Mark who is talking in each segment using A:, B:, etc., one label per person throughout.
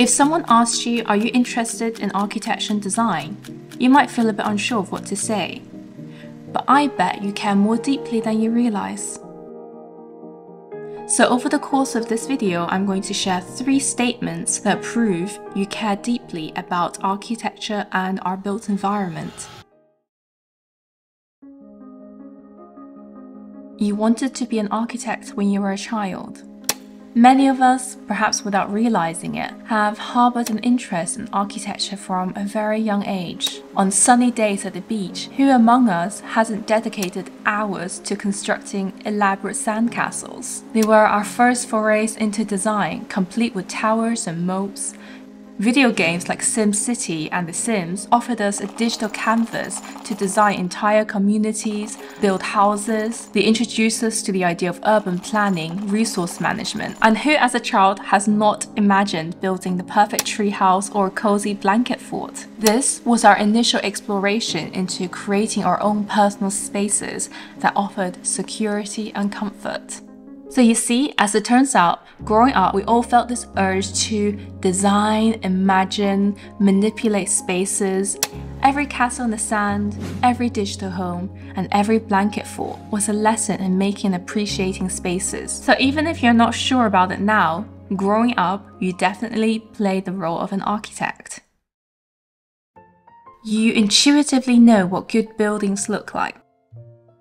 A: If someone asks you, are you interested in architecture and design? You might feel a bit unsure of what to say. But I bet you care more deeply than you realize. So over the course of this video, I'm going to share 3 statements that prove you care deeply about architecture and our built environment. You wanted to be an architect when you were a child. Many of us, perhaps without realizing it, have harbored an interest in architecture from a very young age. On sunny days at the beach, who among us hasn't dedicated hours to constructing elaborate sandcastles? They were our first forays into design, complete with towers and moats. Video games like SimCity and The Sims offered us a digital canvas to design entire communities, build houses. They introduced us to the idea of urban planning, resource management. And who as a child has not imagined building the perfect treehouse or cozy blanket fort? This was our initial exploration into creating our own personal spaces that offered security and comfort. So you see, as it turns out, growing up, we all felt this urge to design, imagine, manipulate spaces. Every castle in the sand, every digital home, and every blanket fort was a lesson in making and appreciating spaces. So even if you're not sure about it now, growing up, you definitely played the role of an architect. You intuitively know what good buildings look like.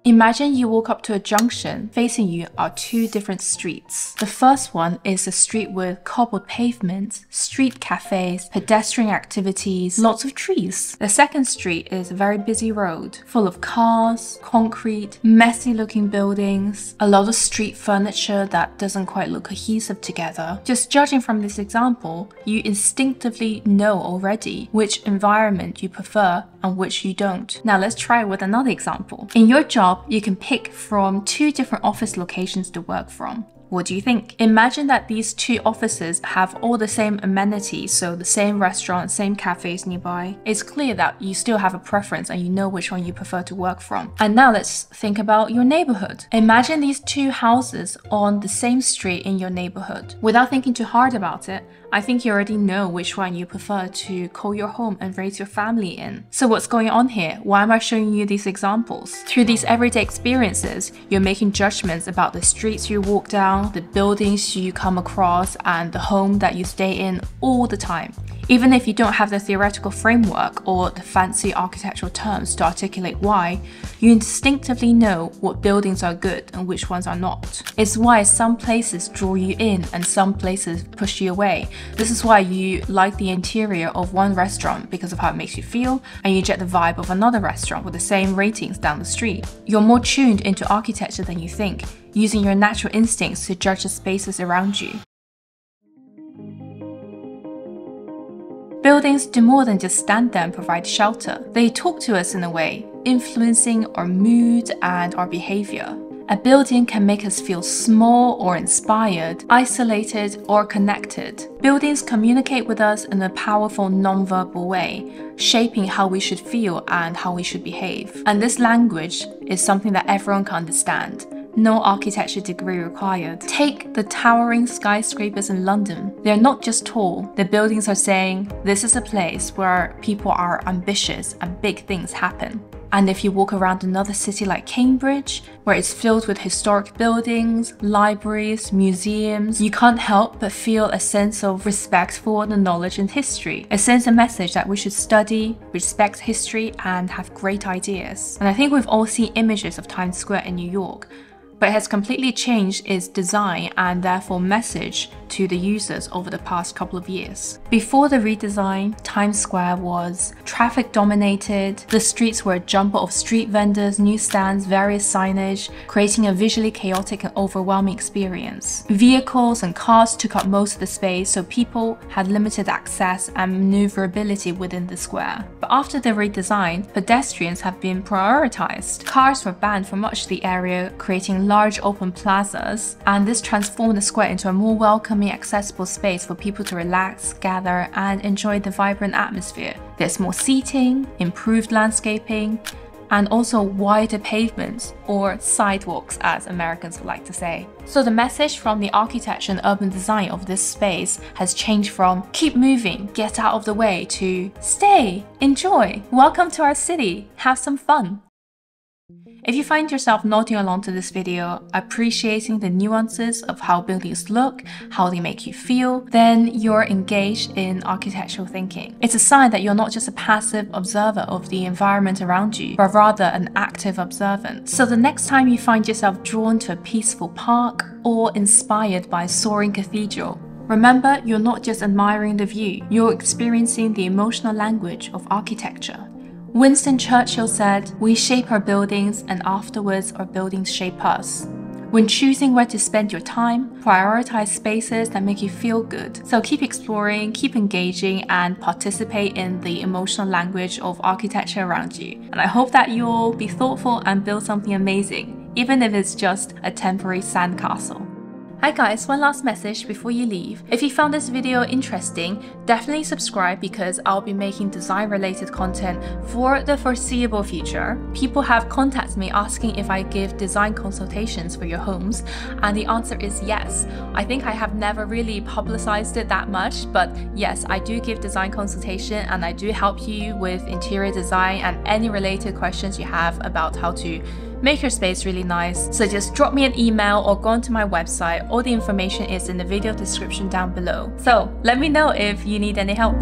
A: Imagine you walk up to a junction. Facing you are 2 different streets. The first one is a street with cobbled pavements, street cafes, pedestrian activities, lots of trees. The second street is a very busy road, full of cars, concrete, messy looking buildings, a lot of street furniture that doesn't quite look cohesive together. Just judging from this example, you instinctively know already which environment you prefer and which you don't. Now let's try with another example. In your job, you can pick from 2 different office locations to work from. What do you think? Imagine that these 2 offices have all the same amenities, so the same restaurant, same cafes nearby. It's clear that you still have a preference and you know which one you prefer to work from. And now let's think about your neighborhood. Imagine these 2 houses on the same street in your neighborhood. Without thinking too hard about it, I think you already know which one you prefer to call your home and raise your family in. So what's going on here? Why am I showing you these examples? Through these everyday experiences, you're making judgments about the streets you walk down, the buildings you come across, and the home that you stay in all the time. Even if you don't have the theoretical framework or the fancy architectural terms to articulate why, you instinctively know what buildings are good and which ones are not. It's why some places draw you in and some places push you away. This is why you like the interior of one restaurant because of how it makes you feel, and you get the vibe of another restaurant with the same ratings down the street. You're more tuned into architecture than you think, using your natural instincts to judge the spaces around you. Buildings do more than just stand there and provide shelter. They talk to us in a way, influencing our mood and our behavior. A building can make us feel small or inspired, isolated or connected. Buildings communicate with us in a powerful non-verbal way, shaping how we should feel and how we should behave. And this language is something that everyone can understand. No architecture degree required. Take the towering skyscrapers in London. They're not just tall. The buildings are saying, this is a place where people are ambitious and big things happen. And if you walk around another city like Cambridge, where it's filled with historic buildings, libraries, museums, you can't help but feel a sense of respect for the knowledge and history. It sends a message that we should study, respect history, and have great ideas. And I think we've all seen images of Times Square in New York, but it has completely changed its design and therefore message to the users over the past couple of years. Before the redesign, Times Square was traffic dominated. The streets were a jumble of street vendors, newsstands, various signage, creating a visually chaotic and overwhelming experience. Vehicles and cars took up most of the space, so people had limited access and maneuverability within the square. But after the redesign, pedestrians have been prioritized. Cars were banned from much of the area, creating large open plazas, and this transformed the square into a more welcoming, accessible space for people to relax, gather, and enjoy the vibrant atmosphere. There's more seating, improved landscaping, and also wider pavements, or sidewalks as Americans would like to say. So the message from the architecture and urban design of this space has changed from keep moving, get out of the way, to stay, enjoy, welcome to our city, have some fun. If you find yourself nodding along to this video, appreciating the nuances of how buildings look, how they make you feel, then you're engaged in architectural thinking. It's a sign that you're not just a passive observer of the environment around you, but rather an active observant. So the next time you find yourself drawn to a peaceful park or inspired by a soaring cathedral, remember you're not just admiring the view, you're experiencing the emotional language of architecture. Winston Churchill said, "We shape our buildings and afterwards our buildings shape us." When choosing where to spend your time, prioritize spaces that make you feel good. So keep exploring, keep engaging, and participate in the emotional language of architecture around you. And I hope that you'll be thoughtful and build something amazing, even if it's just a temporary sandcastle. Hi guys, one last message before you leave. If you found this video interesting, definitely subscribe because I'll be making design related content for the foreseeable future. People have contacted me asking if I give design consultations for your homes, and the answer is yes. I think I have never really publicized it that much, but yes, I do give design consultation and I do help you with interior design and any related questions you have about how to make your space really nice. So just drop me an email or go onto my website. All the information is in the video description down below. So let me know if you need any help.